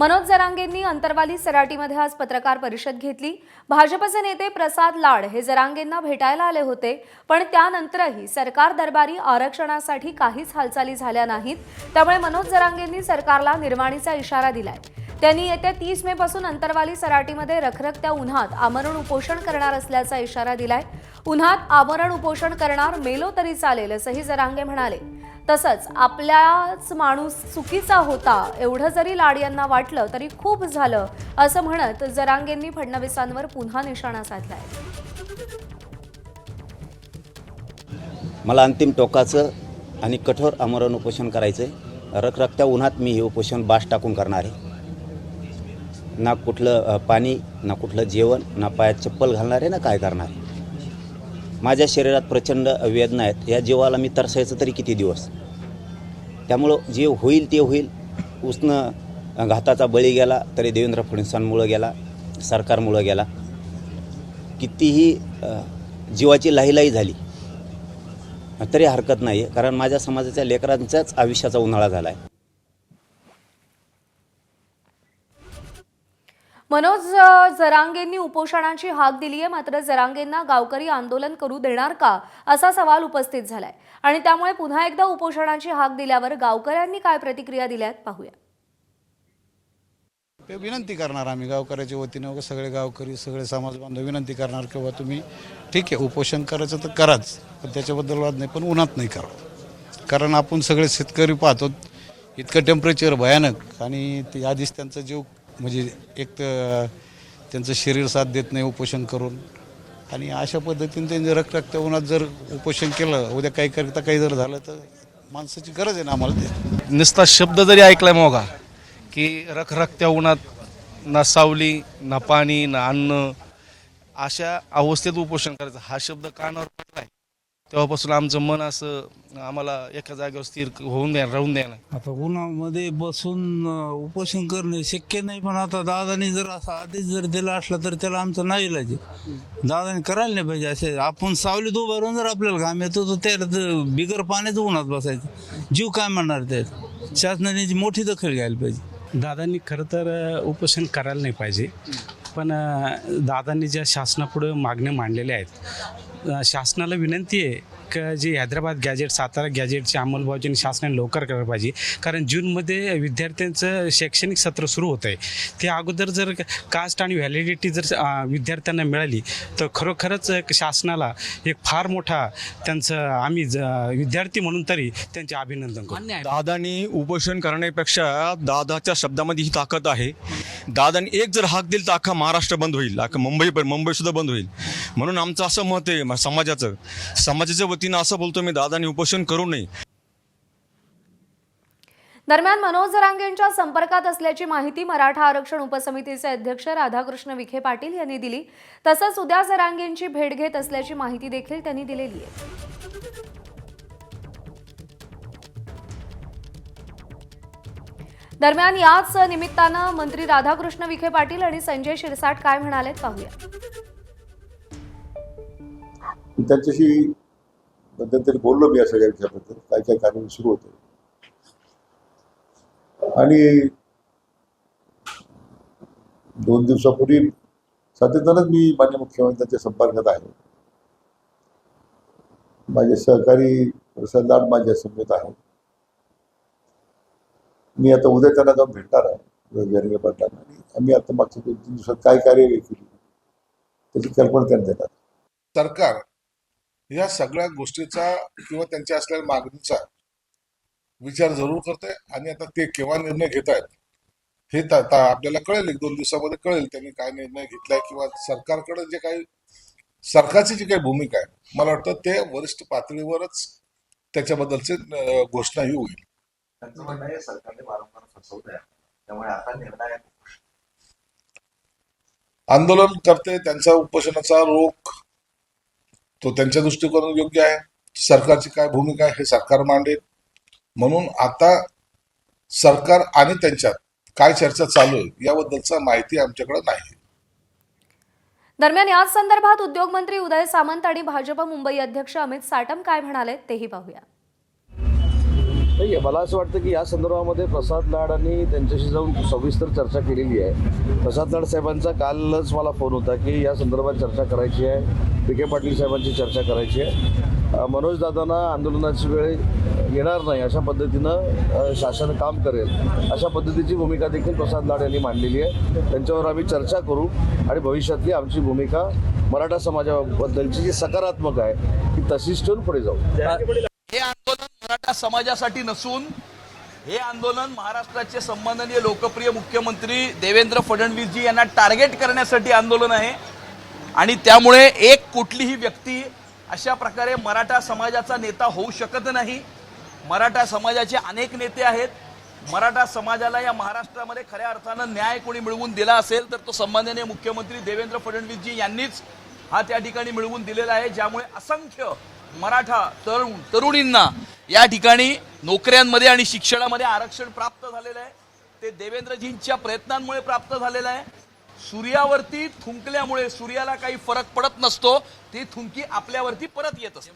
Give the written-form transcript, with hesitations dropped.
मनोज जरांगेंनी अंतरवाली सराटीमध्ये आज पत्रकार परिषद घेतली। भाजपचे नेते प्रसाद लाड हे जरांगेंना भेटायला आले होते, पण त्यानंतरही सरकार दरबारी आरक्षणासाठी काहीच हालचाली झाल्या नाहीत। त्यामुळे मनोज जरांगेंनी सरकारला निर्वाणीचा इशारा दिलाय। त्यांनी येत्या 30 मे पासून अंतरवाली सराटीमध्ये रखरखत्या उन्हात आमरण उपोषण करणार असल्याचा इशारा दिलाय। उन्हात आमरण उपोषण करणार, मेलो तरी चालेल असंही जरांगे म्हणाले। तसंच आपल्याच माणूस चुकीचा होता एवढं जरी लाड यांना वाटलं तरी खूप झालं असं म्हणत जरांगेंनी फडणवीसांवर पुन्हा निशाणा साधलाय। मला अंतिम टोकाचं आणि कठोर आमरण उपोषण करायचंय। रखरखत्या उन्हात मी हे उपोषण बाश टाकून करणार आहे। ना कुठलं पाणी, ना कुठलं जेवण, ना पायात चप्पल घालणार आहे, ना काय करणार आहे। माझ्या शरीरात प्रचंड वेदना आहेत। या जीवाला मी तरसायचं तरी किती दिवस। त्यामुळं जे होईल ते होईल। उसनं घाताचा बळी गेला तरी देवेंद्र फडणवीसांमुळं गेला, सरकारमुळं गेला। कितीही जीवाची लाहीलाही झाली तरी हरकत नाही, कारण माझ्या समाजाच्या लेकरांच्याच आयुष्याचा उन्हाळा झाला आहे। मनोज जरांगेंनी उपोषणाची हाक दिली आहे, मात्र जरांगेंना गावकरी आंदोलन करू देणार का असा सवाल उपस्थित झालाय। आणि त्यामुळे पुन्हा एकदा उपोषणाची हाक दिल्यावर गावकऱ्यांनी काय प्रतिक्रिया दिल्यात पाहूया। विनंती करणार आम्ही गावकऱ्याच्या वतीने, सगळे गावकरी, सगळे समाज बांधव विनंती करणार की तुम्ही ठीक आहे उपोषण करायचं तर कराच, पण त्याच्याबद्दल वाद नाही, पण उन्हात नाही करा। कारण आपण सगळे शेतकरी पाहतो, इतकं टेम्परेचर भयानक, आणि ते आधीच त्यांचा जीव म्हणजे एक तर त्यांचं शरीर साथ देत नाही उपोषण करून, आणि अशा पद्धतीने त्यांनी रखरखत्या उन्हात जर उपोषण केलं, उद्या काही करता काही जर झालं तर माणसाची गरज आहे ना आम्हाला। ते नुसता शब्द जरी ऐकलाय मोगा की रखरखत्या उन्हात ना सावली, ना पाणी, ना अन्न, अशा अवस्थेत उपोषण करायचं, हा शब्द कानावर पडलाय तेव्हापासून आमचं मन असं आम्हाला एका जागेवर स्थिर होऊन द्या, राहून द्या ना। आता उन्हामध्ये बसून उपोषण करणे शक्य नाही, पण आता दादानी जर असं आदेश जर दिला असला तर त्याला आमचं नाईलाज आहे। दादानी करायला नाही पाहिजे असे। आपण सावलीत उभं राहून जर आपल्याला घाम येतो तर त्याला बिगर पाण्याचं उन्हात बसायचं, जीव काय म्हणणार त्यात। शासनाने मोठी दखल घ्यायला पाहिजे। दादांनी खरं तर उपोषण करायला नाही पाहिजे, पण दादांनी ज्या शासनापुढे मागण्या मांडलेल्या आहेत, शासनाला विनंती आहे की जे हैदराबाद गॅजेट, सातारा गॅजेटची अंमलबजावणी शासनाने लवकर करायला पाहिजे। कारण जूनमध्ये विद्यार्थ्यांचं शैक्षणिक सत्र सुरू होतं आहे, ते अगोदर जर कास्ट आणि व्हॅलिडिटी जर विद्यार्थ्यांना मिळाली तर खरोखरच शासनाला एक फार मोठा त्यांचं आम्ही विद्यार्थी म्हणून तरी त्यांचे अभिनंदन करू। दादांनी उपोषण करण्यापेक्षा दादाच्या शब्दामध्ये ही ताकद आहे। दादांनी एक जर हाक दिली तर अख्खा महाराष्ट्र बंद होईल, अख्खा मुंबई सुद्धा बंद होईल। म्हणून आमचं असं मत आहे, समाजाच्या वतीनं असं बोलतो मी, दादांनी उपोषण करू नये। दरम्यान मनोज जरांगेंच्या संपर्कात असल्याची माहिती मराठा आरक्षण उपसमितीचे अध्यक्ष राधाकृष्ण विखे पाटील यांनी दिली। तसंच उद्या जरांगेंची भेट घेत असल्याची माहिती देखील त्यांनी दिलेली आहे। दरम्यान याच निमित्तानं मंत्री राधाकृष्ण विखे पाटील आणि संजय शिरसाट काय म्हणालेत पाहूया। त्यांच्याशी मध्यंतरी बोललो मी या सगळ्या विषयाबद्दल, काय काय कार्यक्रम सुरू होते, आणि 2 दिवसापूर्वी सातत्यानंच मी माननीय मुख्यमंत्र्यांच्या संपर्कात आहे। माझे सहकारी प्रसाद लाड माझ्या समवेत आहे। मी आता उद्या त्यांना जाऊन भेटणार आहे जरांगे पाटलांना, आणि आम्ही आता मागच्या 2-3 दिवसात काय कार्यवाही केली त्याची कल्पना त्यांना देणार। सरकार या सगळ्या गोष्टीचा किंवा त्यांच्या असलेल्या मागणीचा विचार जरूर करते, आणि आता ते केव्हा निर्णय घेत आहेत हे आपल्याला कळेल, 1-2 दिवसामध्ये कळेल त्यांनी काय निर्णय घेतलाय, किंवा सरकारकडे जे काही सरकारची जी काही भूमिका आहे, मला वाटतं ते वरिष्ठ पातळीवरच त्याच्याबद्दलची घोषणाही होईल। सरकारने वारंवार फसवलंय, त्यामुळे आता निर्णय आंदोलन करते त्यांचा उपोषणाचा रोख तो त्यांच्या दृष्टिकोनातून योग्य आहे। सरकारची काय भूमिका आहे हे सरकार मांडेल, म्हणून आता सरकार आणि त्यांच्यात काय चर्चा चालू आहे याबद्दलचा माहिती आमच्याकडे नाही। दरम्यान याच संदर्भात उद्योगमंत्री उदय सामंत आणि भाजप मुंबई अध्यक्ष अमित साटम काय म्हणाले तेही पाहूया। नाही, मला असं वाटतं की या संदर्भामध्ये प्रसाद लाडांनी त्यांच्याशी जाऊन सविस्तर चर्चा केलेली आहे. प्रसाद लाड साहेबांचा कालच मला फोन होता की या संदर्भात चर्चा करायची आहे, विखे पाटील साहेबांची चर्चा करायची आहे. मनोज दादांना आंदोलनाची वेळ येणार नाही अशा पद्धतीनं शासन काम करेल अशा पद्धतीची भूमिका देखील प्रसाद लाड यांनी मांडलेली आहे. त्यांच्यावर आम्ही चर्चा करू आणि भविष्यातली आमची भूमिका मराठा समाजाबद्दलची जी सकारात्मक आहे ती तशीच ठेवून पुढे जाऊ. हे आंदोलन मराठा समाजासाठी नसून हे आंदोलन महाराष्ट्राचे सन्माननीय लोकप्रिय मुख्यमंत्री देवेंद्र फडणवीसजी यांना टार्गेट करण्यासाठी आंदोलन आहे. आणि त्यामुळे एक कुठलीही व्यक्ती अशा प्रकारे मराठा समाजाचा नेता होऊ शकत नाही. मराठा समाजाचे अनेक नेते आहेत. मराठा समाजाला या महाराष्ट्रामध्ये खऱ्या अर्थानं न्याय कोणी मिळवून दिला असेल तर तो सन्माननीय मुख्यमंत्री देवेंद्र फडणवीसजी यांनीच हा त्या ठिकाणी मिळवून दिलेला आहे. ज्यामुळे असंख्य मराठा तरुणींना या ठिकाणी नोकऱ्यांमध्ये आणि शिक्षणामध्ये आरक्षण प्राप्त झालेलं आहे. ते देवेंद्रजींच्या प्रयत्नांमुळे प्राप्त झालेलं आहे. सूर्यावरती थुंकल्यामुळे सूर्याला काही फरक पडत नसतो, ती थुंकी आपल्यावरती परत येत असते.